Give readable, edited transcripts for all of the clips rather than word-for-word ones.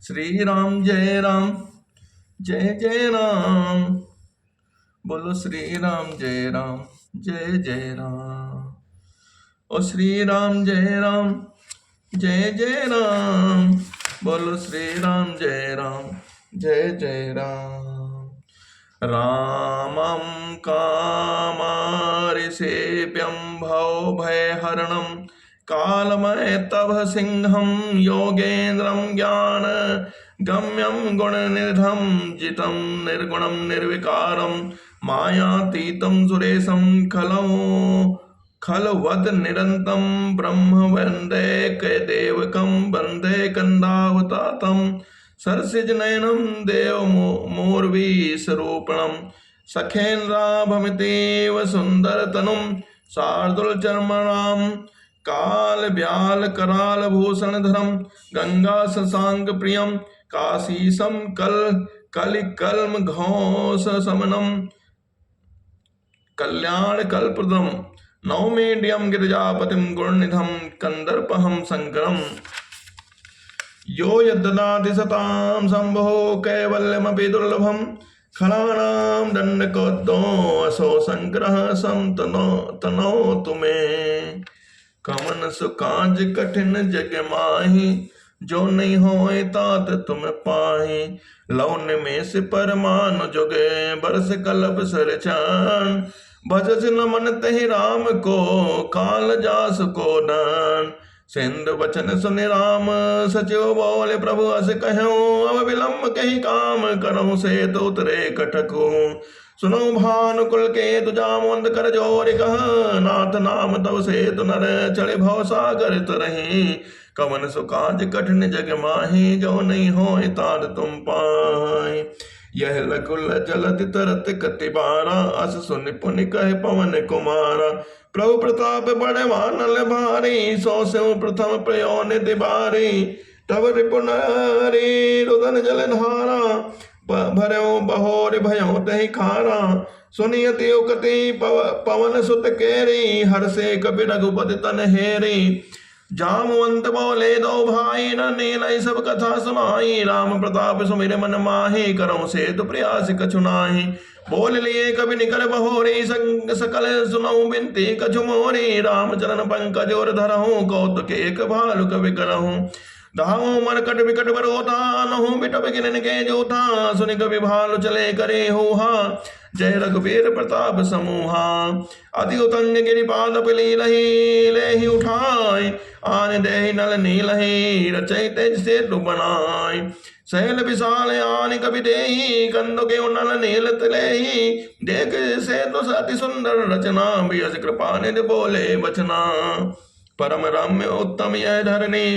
श्री राम जय जय राम। बोलो श्री राम जय जय राम। ओ श्री राम जय जय राम। बोलो श्री राम जय जय राम। रामं कामारिसेव्यं भवभयहरणं कालमय सिंहं योगेन्द्रं ज्ञान गम्यं गुणनिधं जितं निर्गुणं निर्विकारं मायातीतं सुरेशं खलवद निरन्तं ब्रह्म वन्दे कैदेवकं वन्दे कन्दावतातं सरसिज नयनं देव मूर्वी स्वरूपणं सखेन्द्राभमितेव सुन्दरतनुं शार्दुलचर्मणां काल ब्याल कराल भूषणधरं गंगा शशांक प्रियं काशीशं कलिकल्म घोष समनं कल्याण कल्पदं नौमीड्यं गिरिजापतिं गुणनिधं कंदर्पहं शंकरम् यो यद्ददाति सतां शंभो कैवल्यमपि दुर्लभं खलानां दण्डकोद्दो असो संग्रह तनोतु मे कमन सुकाज कठिन जग माही जो नहीं होए तात तुम पाही लौन में से परमान जुगे बरस कलब सरचान भजस न मन तहि राम को काल जास को दान सिंधु वचन सुनि राम सचिव बोले प्रभु अस कहूँ अब विलम्ब कही काम करहूँ से तो उतरे कटकू सुनो भानुकुल के तुजामवंत कर जोर कह नाथ नाम तव से तु नर चढ़ भव सागर तरही कवन सुकाज कठिन जग माही जो नहीं हो तार तुम पाए यह लकुल जलति तरत कति बारा अस सुनि पुनि कह पवन कुमारा प्रभु प्रताप बड़े वानल भारी सो से प्रथम प्रयो निधि बारी तब रिपुनारी रुदन जल धारा भरो बहोर भयो तहि खारा सुनियति उकति पवन सुत केरी हर से कपि रघुपति तन हेरी जामवंत बोले दो भाई न नील सब कथा सुनाई राम प्रताप सुमिर मन माही करो से तु प्रयास कछु नाही बोल लिए कवि निकल बहोरी सकल सुनऊ बिनती कछु मोरी राम चरण पंकज और धरहूँ कौतुक एक भालु कवि करहूँ दाहो मरकट विकट बरोता नहु बिटप गिनन के जोता सुनि कवि भालु चले करे होहा जय रघुवीर प्रताप समूहा अति उतंग गिरिपाद लीलहि लेहि उठाय आन देहि नल नीलहि रचय तेज से बनाय शैल विशाल आन कवि देहि कंदो के नल नील तलेहि देख से तो अति सुंदर रचना बियस कृपा निधि बोले बचना परम रम्य उत्तम यह धरनी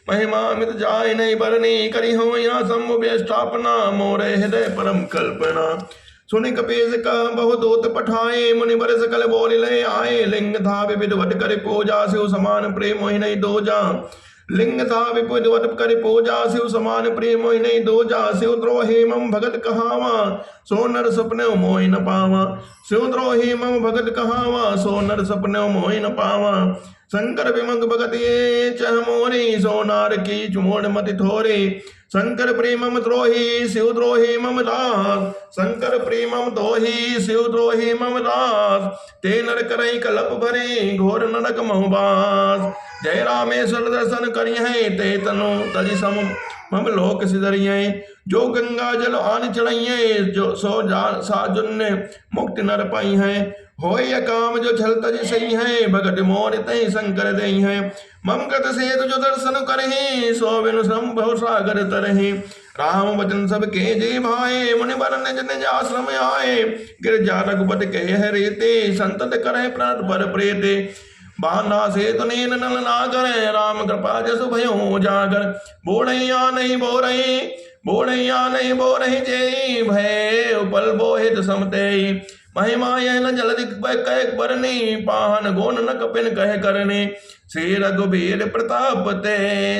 महिमा मित जाय नहीं बरनी करी हो यहाँ सम्भव स्थापना मोरे हृदय परम कल्पना सुनि कपीस कह बहु दूत पठाए मुनि बर सकल बोल ले आए लिंग था विविधवत कर पूजा शिव समान प्रेम मोहि नहीं दो जा लिंग था विविधवत कर पूजा शिव समान प्रेम मोहि नहीं दो जा शिव द्रोही मम भगत कहावा सो नर सपने मोहि न पावा शिव द्रोही मम भगत कहावा सो नर सपने मोहि न पावा शंकर विमंग भगत ये चह मोरी सोनार की चुमोड़ मति थोरी शंकर प्रेमम द्रोही शिव द्रोही मम दास शंकर प्रेमम दोही शिव द्रोही मम दास ते नर करई कलप भरे घोर नरक महबास जय रामेश्वर दर्शन करी है ते तनु तजि सम मम लोक सिधरिये जो गंगा जल आन चढ़िये जो सो साजुन्य मुक्ति नर पाई है होय काम जो छल तज सही है भगत मोर तय शंकर दई है मम गत से जो दर्शन करहि सो बिनु संभव सागर तरहि राम वचन सब के जे भाए मुनि बर निज निज आश्रम आए गिरजा रघुपति के हरेते संतत करे प्राण पर प्रेते बांधा से तो नीन नल नागर राम कृपा जसु भयो जागर बोढ़ैया नहीं बो रही जे भय उपल बोहित समते महिमा यह न जलधि कह बरनी पाहन गोन न कपिन कह करनी श्री रघुबीर प्रताप ते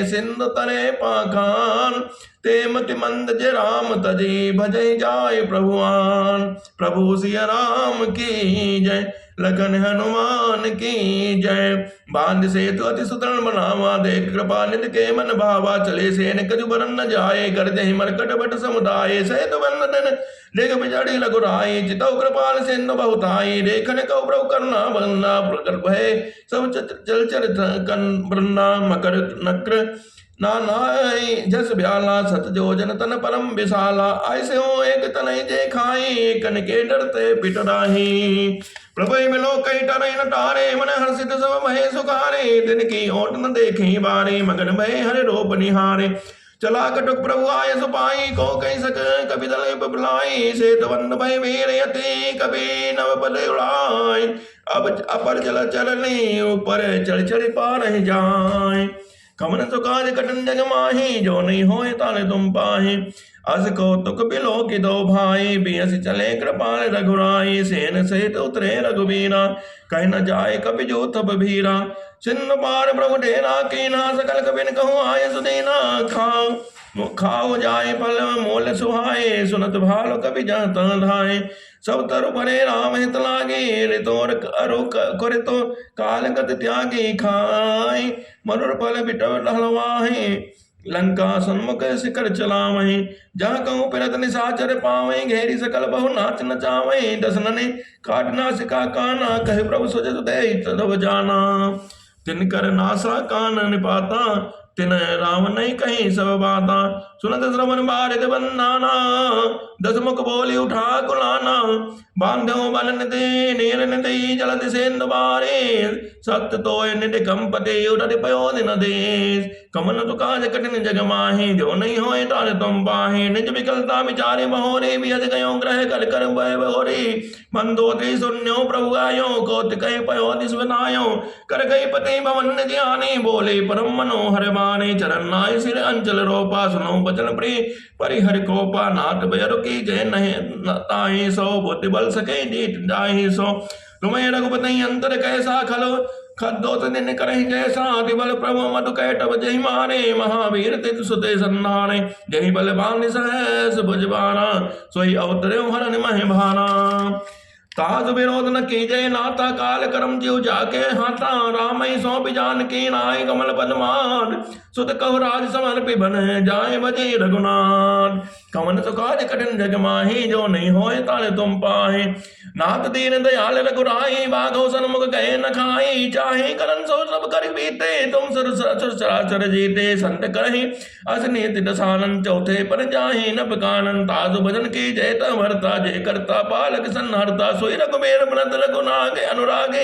सिंधु तरे पाखान ते मति मंद जे राम तजी भजय जाय प्रभुआन प्रभु सिया राम की जय लखन हनुमान की जय। बांध सेतु अति सुदृढ़ बनावा, देख कृपा निधि के मन भावा। चले सेन कछु बरन न जाए, गरजहि मरकट बट समुदाय। सेतु बंधन देख बिजड़ी रघुराई, चितौ कृपाल सिंधु बहुताई। देखन कौ प्रभु करुणा बंदा, प्रकट भय सब चल चरित कन वृंदा। मकर नक्र नानाय जस ब्याला, सत जोजन तन परम विशाला। ऐसे हो एक तनय जे खाई, कन के डरते पिट राही। प्रभु मिलो कई टरई न टारे, मन हर्षित सब भय सुखारे। दिन की ओट न देखे बारे, मगन भय हरे रूप निहारे। चला कटुक प्रभु आय सुपाई, को कई सक कपि दल बुलाई। सेतु बंध भय वीर यति, कपि नव पद उड़ाई। अब अपर जल चलने, ऊपर चढ़ चढ़ पार जाए। कमन सुकाज कटन जग माही, जो नहीं होए ताले तुम पाही। अस कौतुक बिलो की दो भाई, बियस चले कृपाल रघुराई। सेन सहित उतरे रघुबीरा, कह न जाए कपि जो तब भीरा। सिंधु पार प्रभु डेरा कीना, सकल कबिन कहूँ आय सुदीना। खाओ जाए फल मोल सुहाए, सुनत भालो कपि जात धाय। सब तरु भरे राम हित लागे, ऋतोर अरु करतो काल गत त्यागी। खाई मरुर फल बिटव ढलवाहे, लंका सन्मुख शिखर चलावहीं। जहाँ कहूँ फिरत निशाचर पावहीं, घेरी सकल बहु नाच नचावहीं। दसनने काट नासिका काना, कहे प्रभु सुजस दे तदव जाना। तिनकर नासा कान निपाता, तिन राम नहीं कहीं सब बाता। सुनत श्रवण बारिद बंदाना, दस मुख बोली उठा कुलाना। बांधो बन निधि नीर निधि, जलति सेंधु बारे। सत्य तोय निधि कंपति, उदति पयो दिन देश। कमन तुकाज कठिन जग माही, जो नहीं होए तारे तुम पाही। निज विकलता विचारे बहोरे, बियज गयो ग्रह कर कर भय बहोरे। मंदोदरी सुन्यो प्रभु आयो, कौतिक पयो दिस बनायो। कर गई पति भवन ज्ञानी, बोले परम मनोहर बानी। चरण नाय सिर अंचल रोपा, सुनो बचन प्रिय परिहर कोपा। नाथ भैरव की जय नहीं ताहि सो, बुद्धि बल सके जीत जाहि सो। तुम्हें रघुपति अंतर कैसा खलो, खद्दोत दिन करहि जैसा। दिबल प्रभु मधु कैटव जहि मारे, महावीर तित सुते संधारे। जहि बल बांधि सहस भुजबाना, सोई अवतरे हरन महि भाना। ताज विरोध न कीजय नाता, काल करम जीव जाके हाथा। राम सौंप जान की नाय, कमल पद्मार। सुत कहु राज समर्पि बन जाए, बजे रघुनाथ। कमन सुकाज कठिन जग माही, जो नहीं होए ताले तुम पाहे। नाथ दीन दयाल रघुराई, बाघो सन्मुख गए न खाई। चाहे करन सो सब कर बीते, तुम सराचर जीते। संत करहि असनीति दसानन, चौथे पर जाहि नभ कानन। तासु भजन की जय भरता, जय करता पालक संहरता। सोई रघुबीर व्रत रघुनागे अनुरागे,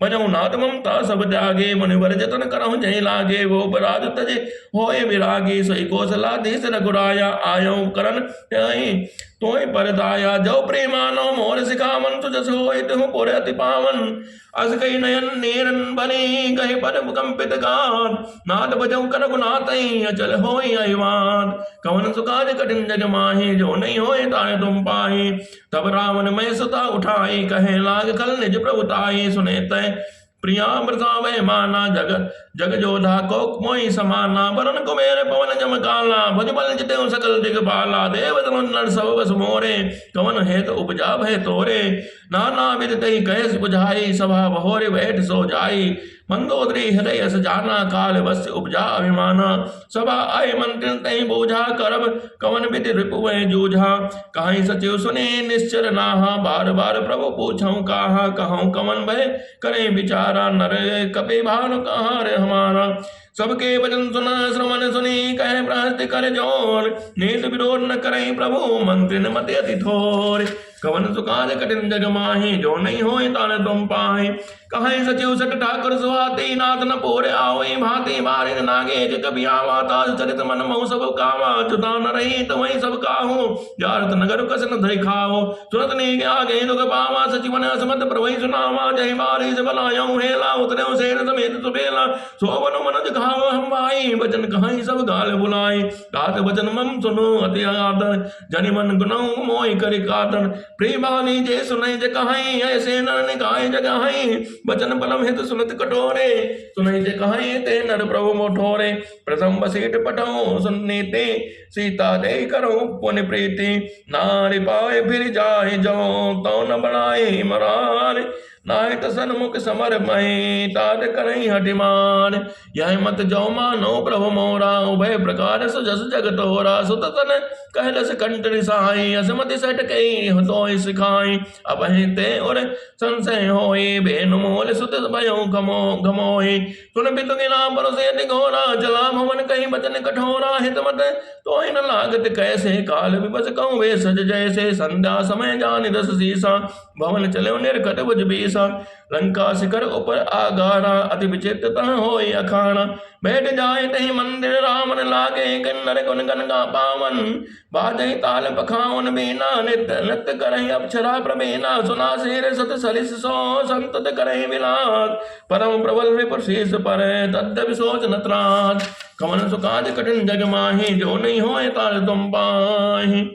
भजहु नाथ ममता सब जागे। मुनिवर जतन करहु जय लागे, वो पराज तजे होए विरागी। सोई कौशलाधीश रघुराया, आयो करन त्याहि तोय पर दाया। जो प्रेमानो मोर सिखावन, तुझस होय तिहु पुर अति पावन। अस कई नयन नीरन बने, गहे पद कंपित गात। नाथ भजहु कर रघुनाथहि, अचल होय अहिवात। कवन सुकाज कठिन जग माही, जो नहीं होए ताहि तुम पाहि। तब रावण मैं सुता उठाई, कहे लाग खल निज प्रभुताई। सुने तय प्रिया वै माना, जग जग जोधा को मोहि समाना। वरुण कुबेर पवन जम काला, भुज बल जितेउ सकल दिगपाला। देव नर सब बस मोरे, कवन हेत उपजा भय तोरे। नाना विध तहि कहेस बुझाई, सभा बहोरे बैठ सो जाई। मंदोदरी हृदय यस जाना, काल वश्य उपजा अभिमाना। सभा आय मंत्रिन तहि बूझा, करब कवन विधि रिपु जूझा। कहीं सचिव सुने निश्चर नाहा, बार बार प्रभु पूछऊं काहा। कहूँ कवन भय करें विचारा, नर कपि भानु कहाँ रे हमारा। सबके वचन सुना श्रवण सुनी, कहे प्रहस्ति कर जोर। नीत विरोध न करें प्रभु, मंत्रिन मति अति थोर। कवन सुकाज कठिन जग माही, जो नहीं होए ताने तुम पाहि। कहीं सचिव सट ठाकुर सुहाती, नाथ न पोरे आवई भांति। बारिन नागे कभी आवा, ताज चरित मन महु सब कावा। जुदा न रही तो वही सब काहू, जारत नगर कसन धरि खाओ। सुनत नहीं आगे दुख पावा, सचिवन असमत प्रभु सुनावा। जय बारी से बनायऊ हेला, उतरे सेन समेत सुबेला। सोवन मनज खाओ हम भाई, वचन कहीं सब गाल बुलाई। तात वचन मम सुनो अति आदर, जनि मन गुनऊ मोहि करि कातर। प्रेमानी जे सुनई जग कहीं, ऐसे नर निकाय जगहीं। वचन बलम हित सुनत कटोरे, सुनई जे कहीं ते नर प्रभु मोठोरे। प्रथम बसीट पठऊ सुनने ते, सीता दे करो पुण्य प्रीति। नारि पाए फिर जाए जो, तो न बढ़ाए मरार। नाहित सन्मुख समर मही तात करई हटिमान। यह मत जो मानो प्रभु मोरा उभय प्रकार सुजस जगत होरा। सुत तन कहलस कंठ रिसाई असमति सट कई हतोई सिखाई। अब ते और संशय होई बेनु मोल सुत भयो गमोहि। सुन बितु गिना परोसे निघोरा जला भवन कहीं बचन कठोरा। हित मत तो न लागत कैसे काल विपस कहूँ वे सज जैसे। संध्या समय जान दस सीसा भवन चलो निर्कट भुज बीसा। लंका शिखर ऊपर आगारा अति विचित्र होई अखाना। बैठ जाए तही मंदिर रामन लागे किन्नर गुन गन गा पावन। बाजई ताल पखावन बीना नित्य नृत्य करहि अप्सरा प्रवीणा। सुना शेर सत सलिस सो संतत करहि विलास। परम प्रबल रिपु शीस पर तद्यपि सोच न त्रास। कमन सुकाज कठिन जग माहि जो नहीं होए ताल तुम पाहि।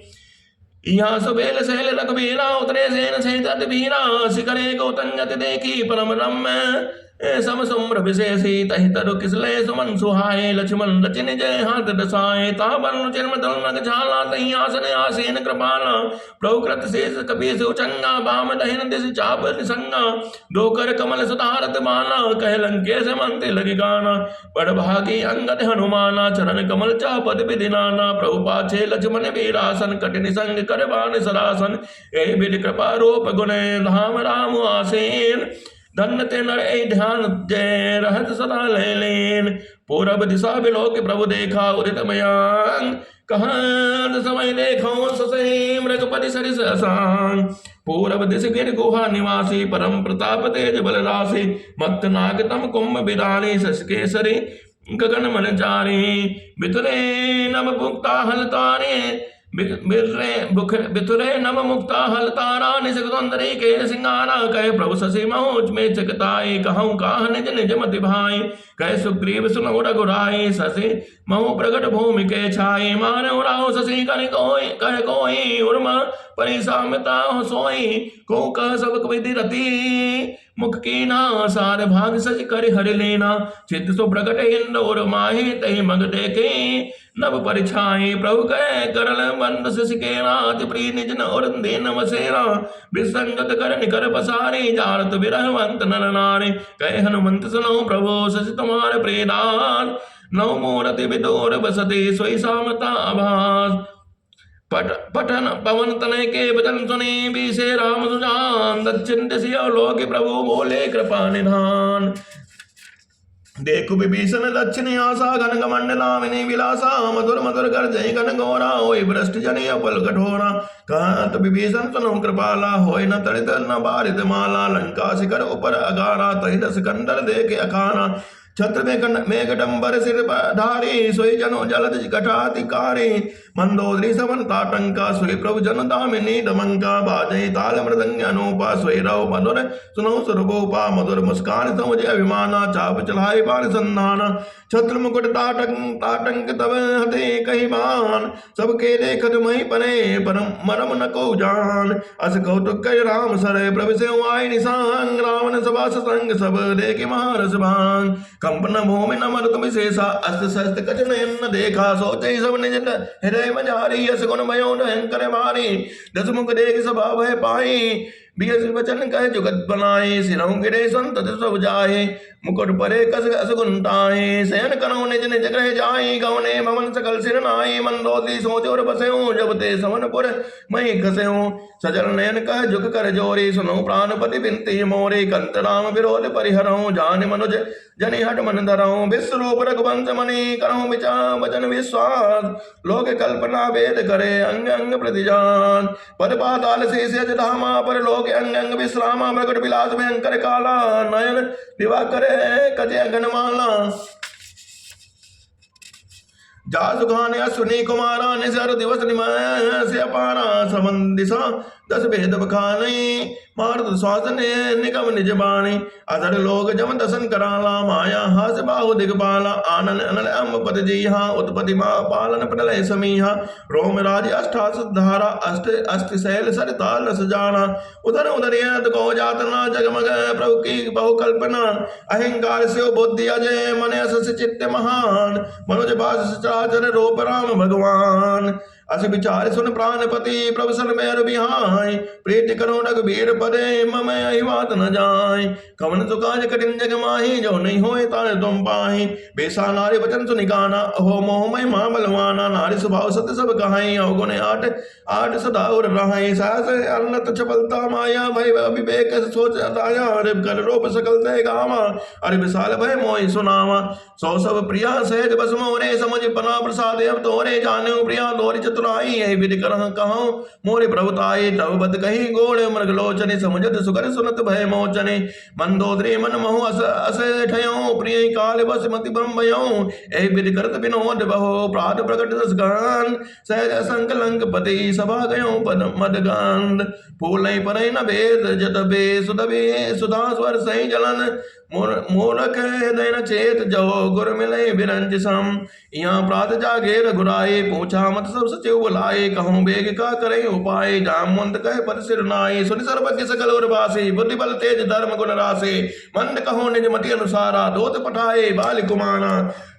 यहाँ सुबेल सहेल रघुबीरा उतरे सेन सहित वीरा। शिखरे गौतंगत देखी परम रम्य सम सुम्र विशेषी। तहि तरु किसले सुमन सुहाए लक्ष्मण रचिन जय हाथ दसाए। ता बरनु चिन्म तलमग झाला तहि आसन आसीन कृपाला। प्रभु कृत शेष कपीस उचंगा बाम दहिन दिस चाप निसंगा। दो कर कमल सुधारत माना कह लंकेश मंत्र लगी गाना। बड़ भागी अंगद हनुमाना चरण कमल चापद विधि नाना। प्रभु पाछे लक्ष्मण वीरासन कठिन संग कर बाण सरासन। ए विधि कृपा रूप गुण धाम राम आसीन। धन्य ते नर ए ध्यान जय रहत सदा लेन। पूरब दिशा बिलोक प्रभु देखा उदित मयांग। कहाँ समय देखो ससही मृगपति सरिस असांग। पूरब दिश गिर गुहा निवासी परम प्रताप तेज बल राशि। मत्त नाग तम कुंभ बिरानी शश केसरी गगन मन चारी। बितरे नव भुक्ता हलतारे बिथुरे नम मुक्ता हलतारा। निशुंदरी के सिंगारा कहे प्रभु शशि महोच में चकताई। कहूँ काह निज निज मति भाई कहे सुग्रीव सुनो रघुराई। शशि महु प्रगट भूमि के छाई मानो राहो शशि कह कोई उर्मा परिसामता सोई। को कह सब विधि रति मुख की ना सार भाग सच कर हर लेना। चित्त सो प्रगट इंदौर माही तही मग देखे नव परिछाई। प्रभु कह करल बंद शिष के रात प्रिय निज और दीन वसेरा। विसंगत कर निकर पसारे जारत विरहवंत नर नारे। कह हनुमंत सुनो प्रभु शशि तुम्हारे प्रेदान। नव मूर्ति विदोर बसते सोई सामता आभास। पठन पवन तनय के वचन सुने बीसे राम सुजान। दक्षिण दिशा लोक प्रभु बोले कृपा निधान। देखु विभीषण दक्षिण आशा घन मंडलामिनी विलासा। मधुर मधुर कर जय घन घोरा होय भ्रष्ट जनि अपल कठोरा। कहत विभीषण सुनो कृपाला होय न तड़ित न बारित माला। लंका शिखर ऊपर अगारा तहि दस कंदर देखे अखाना। छत्र मेघडंबर सिर धारी सोई जनो जलद कटातिकारी। मंदोदरी समन ताटंका सोई प्रभु जन दामिनी दमंका। बाजई ताल मृदंग अनूपा सोई रव मधुर सुनो सुरभूपा। मधुर मुस्कान समुझ अभिमाना चाप चलाए बाण संधाना। छत्र मुकुट ताटंक तब हते कही बान। सबके देखत मही पने परम मरम न को जान। अस कौतुक कय राम सरे प्रभु से आय निशांग। रावण सभा संग सब देखे महारस भांग। कंपन भूमि न मरुत विशेषा अस्त्र शस्त्र कछ नयन न देखा। सोचे सब निज हृदय मझारी यस गुण भयो भयंकर भारी। दस मुख देख सभा भय पाई बियस वचन कह जुगत बनाए। सिरहु गिरे संतत सब जाए मुकुट परे कस असगुंताए। शयन करो निज निज ग्रह जाई गवने भवन सकल सिर नाई। मंदोदरी सोच और बसऊ जब ते समनपुर मही खसऊ। सजल नयन कह जुग कर जोरी सुनो प्राणपति बिनती मोरी। कंत राम विरोध परिहरऊ जान मनुज जनि हट मन धरऊ। विश्वरूप रघुवंश मणि करऊ विचार वचन विश्वास। लोक कल्पना वेद करे अंग अंग प्रतिजान। पद पाताल शेष यज धामा पर लोक अंग अंग विश्रामा। प्रकट विलास भयंकर काला नयन विवाह करे कजय गणमाला। जासु खाने अश्विनी कुमारा निसर दिवस निमय से अपारा। समन दिशा दस भेद बखाने मारत श्वासन निगम निज बाणी। अधर लोग जम दसन कराला माया हास बाहु दिगपाला। आनन अनल अम्ब पद जीहा उत्पत्ति मा पालन प्रलय समीहा। रोम राज अष्टास धारा अष्ट अष्ट शैल सर ताल सजाना। उधर उधर को जातना जगमग प्रभु की बहु कल्पना। अहंकार से बुद्धि अजय मन अस चित्त महान। मनोज भाष सचराचर रूप राम भगवान। अस विचार सुन प्राणपति प्रभु सन मेर बिहाय प्रीति करो रघुबीर पदे मम यही बात न जाय कवन सुकाज कठिन जग माही जो नहीं होए तारे तुम पाही बेसा नारी वचन सुनि गाना हो मोह महिमा बलवाना नारी स्वभाव सत्य सब कहाई अवगुण आठ आठ सदा और रहाई सास अन्नत चपलता माया भय विवेक सोच दाया अरे कर रूप सकल दे गावा अरे विशाल भय मोहि सुनावा सौ सब प्रिया सहज बस मोरे समझ पना प्रसाद अब तोरे जाने प्रिया दोरी चतुराई यही विधि करह कहूँ मोरे प्रभुताई तब बद कही गोड़ मृग लोचने समुझत सुकर सुनत भय मोचने मंदोदरी मन महु अस ठयो प्रिय काल बस मति ब्रह्म भयो ए विधि करत विनोद बहो प्रात प्रकट दस गान सहज संकलंक पति सभा गयो पद मदगान फूल नहीं पर न भेद जत बे सुदबे सुधा स्वर सही जलन मूरख हृदय न चेत जो गुर मिले बिरंज सम यहाँ प्रात जागे रघुराए पूछा मत सब सचिव बुलाए कहूँ बेग का करे उपाय जामवंत कहे पद सिर नाई सुनि सर्वज्ञ सकल और वासी बुद्धि बल तेज धर्म गुण राशि मंद कहो निज मति अनुसारा दोत पठाए बाल कुमारा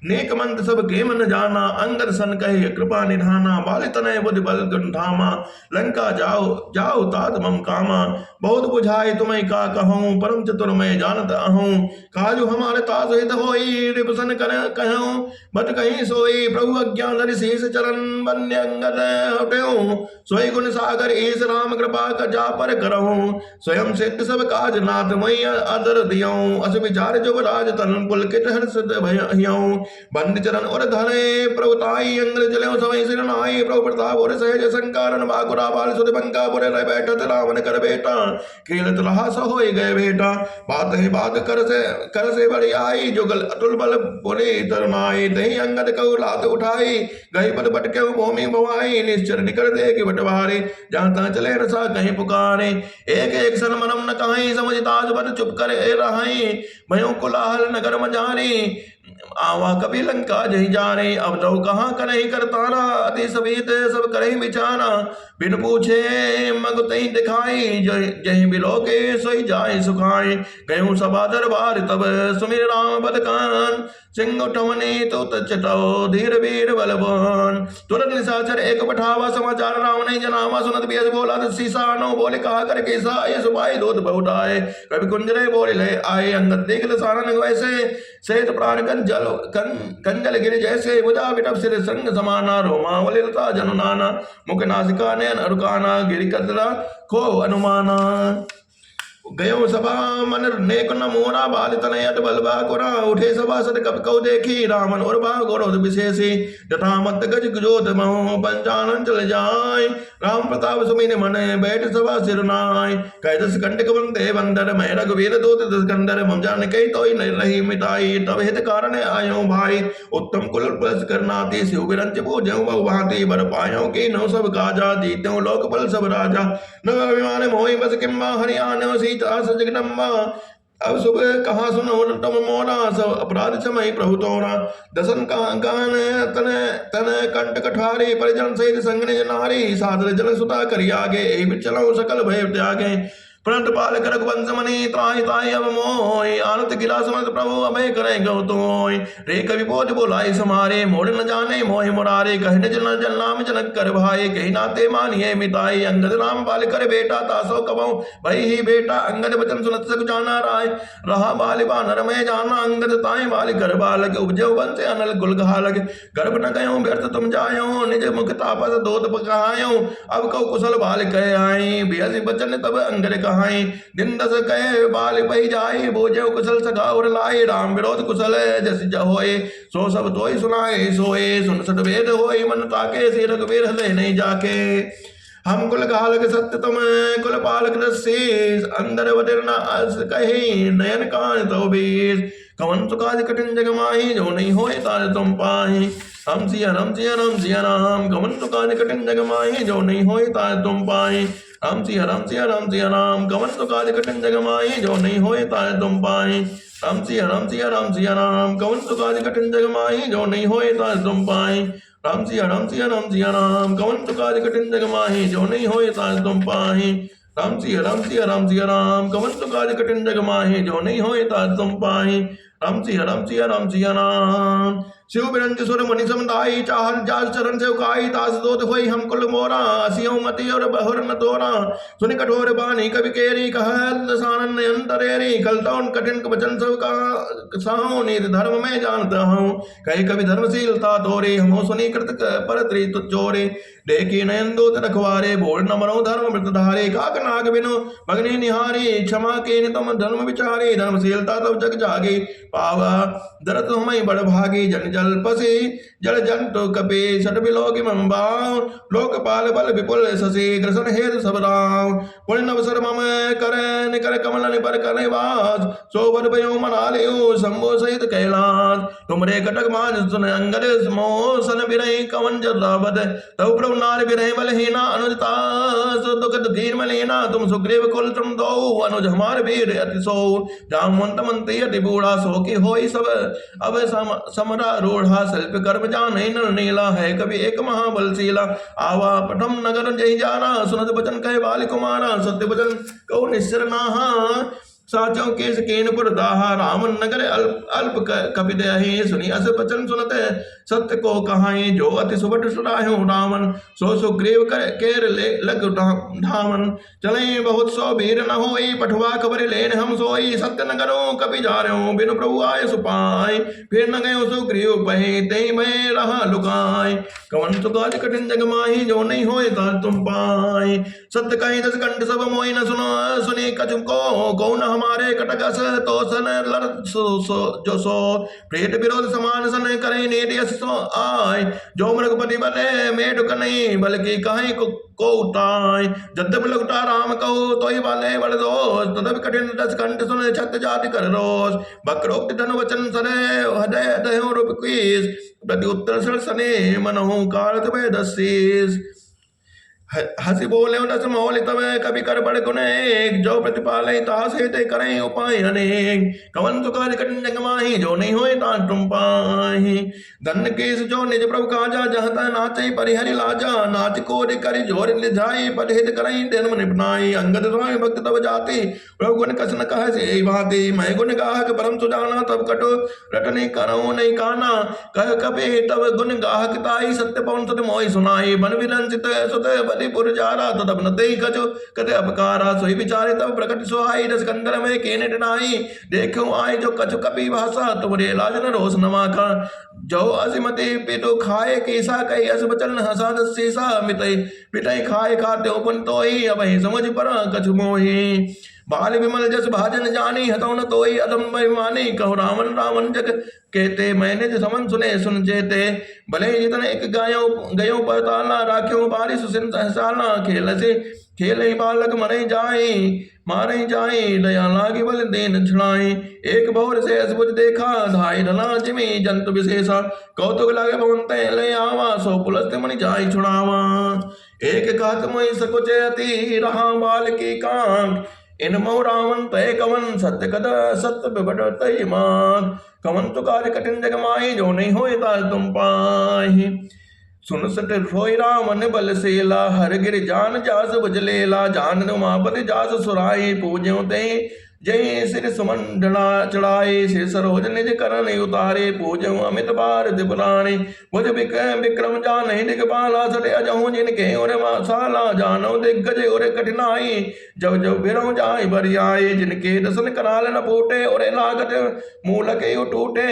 नेक मंद सब के मन जाना अंगद सन कहे कृपा निधाना बाल तनय बुद्धि बल ढामा लंका जाओ जाओ तात मम कामा बहुत बुझाए तुम्हें का कहूँ परम चतुर मैं जानत अहूँ काजू हमारे ताज हित होई रिपसन कर कहूँ बट कहीं सोई प्रभु अज्ञान धरि शीस चरण बन्य अंगद हटऊँ सोई गुण सागर ईस राम कृपा कर जा पर करहूँ स्वयं सिद्ध सब काज नाथ मई अदर दियऊँ अस विचार जुब राज तन पुलकित हर्ष भयऊँ बंद चरण और धरे प्रभुताई अंग्र जले समय सिर नाई प्रभु प्रताप और सहज संकारन बाकुरा बाल सुध बंका पुरे रह बैठत रावण कर बेटा खेलत रहा सो होय गए बेटा बात है बात कर से बड़ी आई जुगल अतुल बल पुरे तरनाई दही अंगद कऊ लात उठाई गई पद बटके भूमि भवाई निश्चर निकर दे के बटवारे जहाँ तहाँ चले रसा कहीं पुकारे एक एक सन मनम न कहीं समझ ताज बद चुप कर रहाई भयो कुलाहल नगर मजारी आवा कभी लंका जही जाने अब तो कहाँ करही कर तारा अति सभीत सब करही बिचारा बिन पूछे मग तही दिखाई जही बिलो के सोई जाए सुखाए गयूं सभा दरबार तब सुमिर राम बदकान सिंह उठवनी तो चटो धीर वीर बलवान तुरंत निशाचर एक पठावा समाचार राम ने जनावा सुनत बियस बोला सीसा नो बोले कहा कर कैसा ये सुबाई दूध बहुटाए कभी कुंजरे बोले ले आए अंगद देख ले सारा वैसे सेत प्राण कंजल गिर जैसे बुझा बिटप सिर संग समाना रोमा वलिलता जनुनाना मुख नासिका नयन अरुकाना गिरि कदरा को अनुमाना गयो सभा मन नेक न मोरा बाल तनयत बलबा कोरा उठे सभा सद कप कौ देखी रामन और बा गौरव विशेषी जटा मत गज जोत महो पंचानन चल जाय राम प्रताप सुमिन मन बैठ सभा सिर नाय कह दस कंटक बंदे बंदर मैं रघुवीर दूत दस कंदर मम जान कही तो ही नहीं रही मिटाई तब हित कारण आयो भाई उत्तम कुल प्लस करनाती शिव विरंच पूजो बहु भांति बर पायो की नौ सब काजा जीत्यो लोक बल सब राजा न अभिमान मोहि बस किम्बा हरियाणो सीता सजगदम्बा अब सुबह कहा सुनो तुम मोरा सब अपराध समय प्रभु तोरा दसन गान तन तन कंट कठारी परिजन सहित संग निज नारी सादर जन सुता करी आगे एहि चलो सकल भय त्यागे प्रणत पालक रघुवंश मणि त्राहि ताहि अब मोय आनत गिरा समर्थ प्रभु अभय करे गौ तोय रे कवि बोध बोलाई समारे मोड़ न जाने मोहि मुरारे कह निज न जन नाम जनक कर भाई कही नाते मानिए मिताई अंगद नाम बाल कर बेटा तासो कबौ भई ही बेटा अंगद वचन सुनत सक जाना राय रहा बाल बानर में जाना अंगद ताहि बाल कर बालक उपजो वंश अनल गुल घालक गर्भ न गयो व्यर्थ तुम जायो निज मुख तापस दोत पकायो अब कौ कुशल बाल कह आई बियसि बचन तब अंगद दिन दस कहे बाल पही जाए बोझे कुशल सखा और लाए राम विरोध कुशल जस होए सो सब तोय सुनाए सोए सुन सत वेद होए मन ताके से रघुवीर हृदय नहीं जाके हम कुल घालक सत्य तुम कुल पालक दशीष अंदर वदरना अस कही नयन कान तो बीस कवन सुकाज कठिन जग माही जो नहीं होए ताज तुम पाही हम सिया राम कवन सुकाज कठिन जग माही जो नहीं होए ताज तुम पाही राम सिया राम कवन सुकाज कठिन जग माही जो नहीं होए ताज तुम पाही राम सिया राम कवन सुकाज कठिन जग माही जो नहीं होए ताज तुम पाही राम सिया राम कवन सुकाज कठिन जग माही जो नहीं होए ताज तुम पाही राम सिया राम कवन सुकाज कठिन जग माही जो नहीं होए ताज तुम पाही राम सिया राम शिव बिरंज सुर मुनि समुदाई चाहत जास चरण से उकाई तास दोत होई हम कुल मोरा असियों मति और बहुर न तोरा सुनि कठोर बानी कवि केरी कहत सानन अंतरेरी कलतौन कठिन वचन सब का साहु नित धर्म में जानता हूँ कही कवि धर्मशीलता तोरे हमो सुनि कृत पर त्रि चोरे देखी नयन दूत रखवारे बोल न मरो धर्म मृत धारे काक नाग बिनु भगनी निहारी क्षमा के तुम धर्म विचारे धर्मशीलता तब जग जागे पावा दरत हमें बड़ भागी जन जल पसे जल जंतु कपे सट बिलोक मंबाव लोकपाल बल विपुल ससे ग्रसन हेत सब राव पुण्य अवसर मम करन कर कमल निपर करे वास सोबर भयो मना लियो शंभो सहित कैलाश तुमरे कटक माज सुन अंगद मोसन बिरहि कवन जरावत तव प्रभु नार बिरहि बलहीना अनुजता दुख धीर मलिना तुम सुग्रीव कुल तुम दो अनुज हमार वीर अति सो जामवंत मंत्री अति बूढ़ा सो की होई सब अब समरा रूढ़ा शिल्प कर्म जाने नल नीला है कभी एक महाबलशीला आवा पठम नगर जय जाना सुनत बचन कहे बाल कुमारा सत्य बचन कहो निश्चर नाहा साचो केस केनपुर दाहा रामन नगर अल्प कपि दहि सुनी अस बचन सुनते सत्य को कहाई जो अति सुबट सुराहु रामन सो सुग्रीव केर लग धामन चले बहुत सो वीर न होई पठवा खबर लेन हम सोई सत्य नगरो कपि जा रहो बिनु प्रभु आय सुपाय फिर न गयो सुग्रीव बहे ते मैं रहा लुकाय कवन सुकाज कठिन जग माही जो नहीं होए ता तुम पाए सत्य कहीं दस कंठ सब मोई न सुनो सुनी कछु को न हमारे कटकस तो सन लड़ जो सो प्रेत विरोध समान सन करे नेट सो आय जो मृगपति बने मेढ कनई बल्कि कहीं को उठाय जद्यप लुटा राम कहो तो ही वाले बड़ दोष तदप कठिन दस कंठ सुन छत जाति कर रोष वक्रोक्त धन वचन सने हृदय दयो रूप कीस प्रति उत्तर सर सने मनहु कारत में दसीस हसी बोले दस मोल तब कभी कर बड़ गुण एक जो प्रतिपाले तास हेते करें उपाय अनेक कवन सुकाज कठिन जग माही जो नहीं होए ता तुम पाही धन केस जो निज प्रभु काजा जहता नाचे परिहरि लाजा नाच को करि जोर लिझाई पद हित करई धर्म निपनाई अंगद स्वामी भक्त तब जाति प्रभु गुण कसन कह से भांति मैं गुण गाहक परम सुजाना तब कटो रटने करऊं नहीं काना कह कपे तब गुण गाहक ताई सत्य पवन सुत मोहि सुनाई बन विरंचित सुत पुरजारा तदप नते कछु कते अपकारा सोई विचारे तब प्रकट सुहाई रस कंदर में केने डनाई देखो आए जो कछु कपि भाषा तुमरे लाज न रोष नमा का जो असिमति पेटो खाए केसा कही अस बचन हसा दसीसा मितई पिटई खाए खाते उपन तो ही अब समझ पर कछु मोही बाल विमल जस भाजन जानी हतौ न तोई अदम बेमानी कहो रावण रावण जग कहते मैंने जो समन सुने सुन जेते भले जितने एक गायो गयो पताला राख्यो बारिश सिन सहसाला खेल से खेल ही बालक मरे जाए मारे जाए दया लागे बल देन छुड़ाए एक भौर से असबुझ देखा धाई ढला जिमी जंतु विशेषा कौतुक लागे भवंते ले आवा सो पुलस्ते मणि जाई छुड़ावा एक कात मोहि सकुच अति रहा बाल की कांक इन मो रावण तय कवन सत्य कद सत्य बिबट तय माग कवन तो कार्य कठिन जग माही जो नहीं होए ता तुम पाही सुन सट रोई रावण बल सेला हर गिर जान जास बुझलेला जान उमापति जास सुराई पूज्यो ते जय सिर सुमन चढ़ाए से सरोज निज करण उतारे पूजो अमित बार दिपुराणी भुज विक्रम जान दिगपाला सटे अजहू जिनके और साला जानो दिग्गज और कठिनाई जब जब बिरौ जाय बरियाए जिनके दसन कराल न फूटे और लागत मूलक टूटे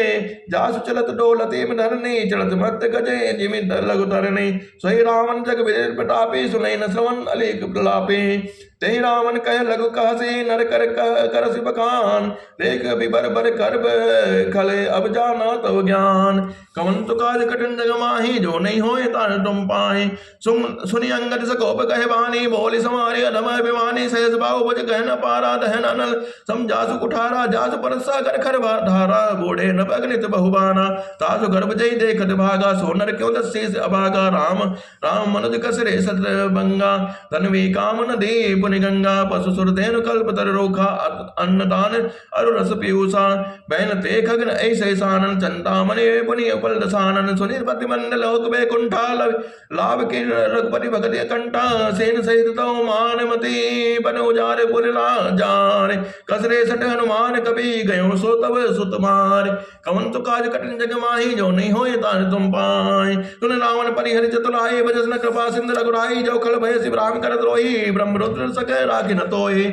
जासु चलत डोलते धरनी चलत मत गजे जिमि लघु तरनी सोई रावण जग विजय प्रतापी सुनई न श्रवण अलिक प्रलापे ते रावण कह लघु कहसे नर कर सिप खान देख बिबर बर करब खले अब जाना तव ज्ञान कवन तो काज कठिन जग माही जो नहीं होए तान तुम पाए सुनि अंगद सकोप कहे बानी बोली समारे अधम अभिमानी सहस बाहु भुज कह न पारा दहन अनल समझासु कुठारा जासु परसा कर खर धारा बूढ़े न अग्नित बहुबाना तासु गर्भ जय देखत भागा सो नर क्यों दस्सी अभागा राम राम मनुज कसरे सत बंगा तन्वी काम न दे मुनि गंगा पशु सुरधेनु कल्प तर रोखा अन्नदान अरु रस पीयूषा बैन ते खगन ऐसे सानन चंतामणि पुनि उपल दसानन सुनिर्पति मंडल लोक वैकुंठा लाभ की रघुपति भगति कंठा सेन सहित तो मान मति बन उजारे पुरला जान कसरे सट हनुमान कभी गयो सो तब सुत मार कवन तो काज कठिन जग माही जो नहीं होए तार तुम पाए तुन रावण परिहरि चतुराई बजस न कृपा सिंधु रघुराई जो खल भय शिव राम करत रोही ब्रह्म रुद्र सके राखि न तोहि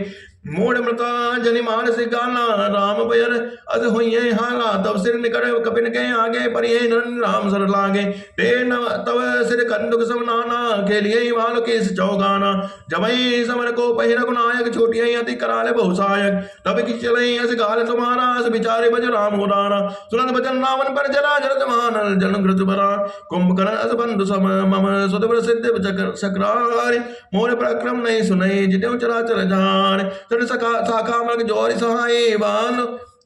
मूड मृता जनि मानस गाला राम बयर अज हुई हाला तब सिर निकट कपिन के आगे परिहे नरन राम सर लागे ते तब सिर कंदुक सब नाना के लिए वाल के चौगाना जबई समर को पहि रघुनायक छोटिय अति कराले बहुसायक तब कि चलई अस गाल तुम्हारा अस विचारे बज राम उदारा सुनत बचन रावण पर जरा जरत मान जन घृत भरा कुंभकर्ण अस बंधु सम मम सुत प्रसिद्ध चक्रार मोर पराक्रम नहीं सुनई जितेउ चराचर जान शाखा मग जोर सहाय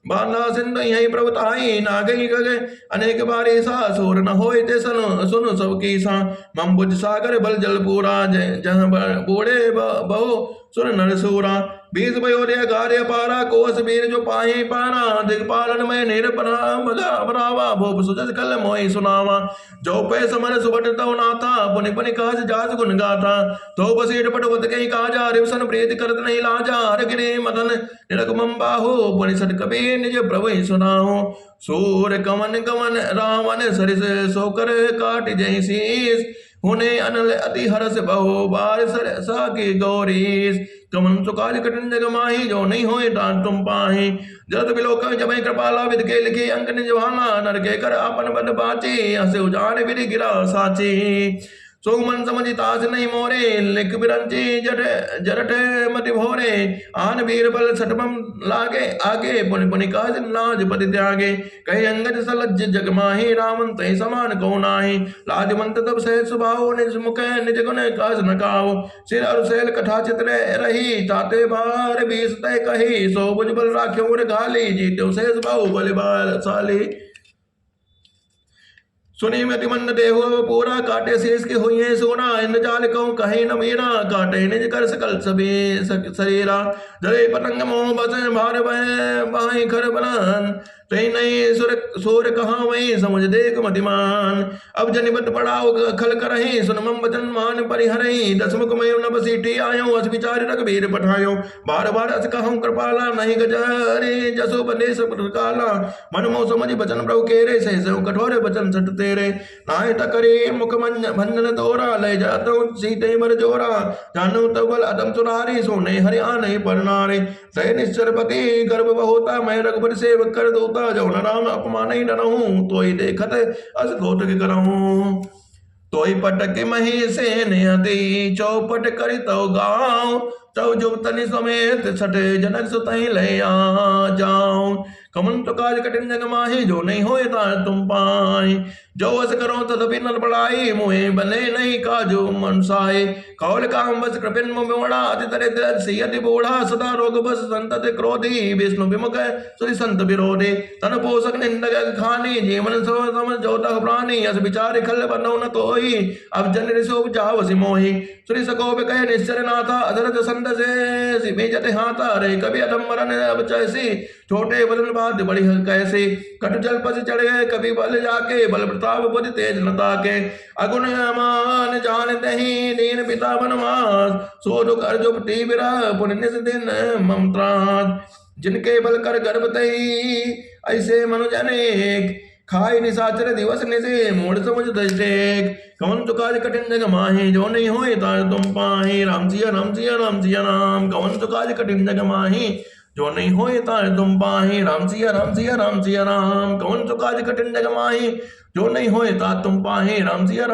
बाला सिंधु यही प्रभुताई नागई गगे अनेक बारे सा सोर न होय ते सुन सब की सा मम बुझ सागर बल जल पूरा जह बूढ़े बहु सुन नर सूरा बीस बयोदय गार्य पारा कोस वीर जो पाही पारा दिग्पालन में निरपना बरावा भोप सुजस कल मोहि सुनावा जो पे समर सुबट तव नाथा पुनि पुनि काज जास गुण गाथा तो बसीट पटवत कहीं काजा रिवसन प्रीति करत नहीं लाजा हरगिरी मदन निरकमम बाहु पुनि सट कबी निज प्रभु सुनाओ सूर कमन कमन रावण सरिस सोकर काट जय शीस हुने अनल अति हरस बहु बार सर साकी गौरीस कमन सुकाज कठिन जग माही जो नहीं होए तान तुम पाही जरत बिलोक जब कृपाला विद के लिखी अंक निज भाना नर के कर अपन बद बाची हसे उजान विधि गिरा साची सो मन समझी तास नहीं मोरे लिख बिरंची जरठ मति भोरे आन वीर बल सटमम लागे आगे पुनि पुनि काज लाज पति त्यागे कही अंगद सलज जग माही रामन तय समान को नाही लाजवंत तब सह सुभाव निज मुख निज गुण काज न काओ सिर अरु सैल कथा चित्र रही ताते बार बीस तय कही सो बुझ बल राख्यो उर घाली जीत्यो सहस बाहु बल बालशाली सुनी मति मंद देहु पूरा काटे शेष के हुई सोना इंद्रजाल कहूँ कहीं न मीरा काटे निज कर सकल सभी शरीरा जरे पतंग मोह बस भार बाई खर बनन तई नहीं सूर कहाँ वही समझ देख मतिमान अब जनिबत पड़ाओ खल करही सुन मम वचन मान परिहरही दसमुख मयो न बसीठी आयो अस विचार रघुवीर पठायो बार बार अस कहूँ कृपाला नहीं गजरे जसो बंदे सब काला मन मोह समझ बचन प्रभु केरे सह कठोर बचन सट तेरे नाय तकरे मुख भंजन तोरा ले जातो सीते मर जोरा जानू तबल अदम सुनारी सोने हरिया नहीं परनारे सह निश्चर पति गर्भ बहुता मैं रघुबर सेवक कर दोता जो न राम अपमान ही डरहूं तो ही देखत अस घोट के करहूं तो ही पटक मही से नियति चौपट करी तो गाँव तव जो तनि समेत छठे जनक सुतहि ले जाऊं कमन तो काज कठिन जग माही जो नहीं होए तार तुम पाई जो अस करो तदपि नर बड़ाई मुहे बने नहीं काजो मनसाए कौल काम बस कृपिन मोड़ा अति दरिद्र सियति बूढ़ा सदा रोग बस संतत क्रोधी विष्णु विमुख सुरि संत विरोधे तन पोषक निंदक खानी जीवन सो सम जोतक प्राणी अस विचार खल बनो न तोही अब जन ऋषो जावसि मोहि सुरि सकोप कहे निश्चर नाथा अधरज संत से सिमे जते हाथा रे कभी अधम मरण अब चैसी छोटे बदन बात बड़ी कैसे कट जल पस चढ़ गए कभी बल जाके बल प्रताप बुझ तेज लता के अगुण मान जान दही दीन पिता बनवास सो दुख अर्जुप टी बिरा पुण्य दिन ममत्रास जिनके बल कर गर्भ तही ऐसे मनुज अनेक खाई निशाचर दिवस निसे मोड़ समझ दस देख कवन तो काज कठिन जग माही जो नहीं होए तार तुम पाही राम सिया राम सिया राम सिया राम कवन तो काज कठिन जग माही जो नहीं होए तार तुम पाही राम सिया राम सिया राम सिया राम कवन तो काज कठिन जग माही जो नहीं होए तार तुम पाही राम सिया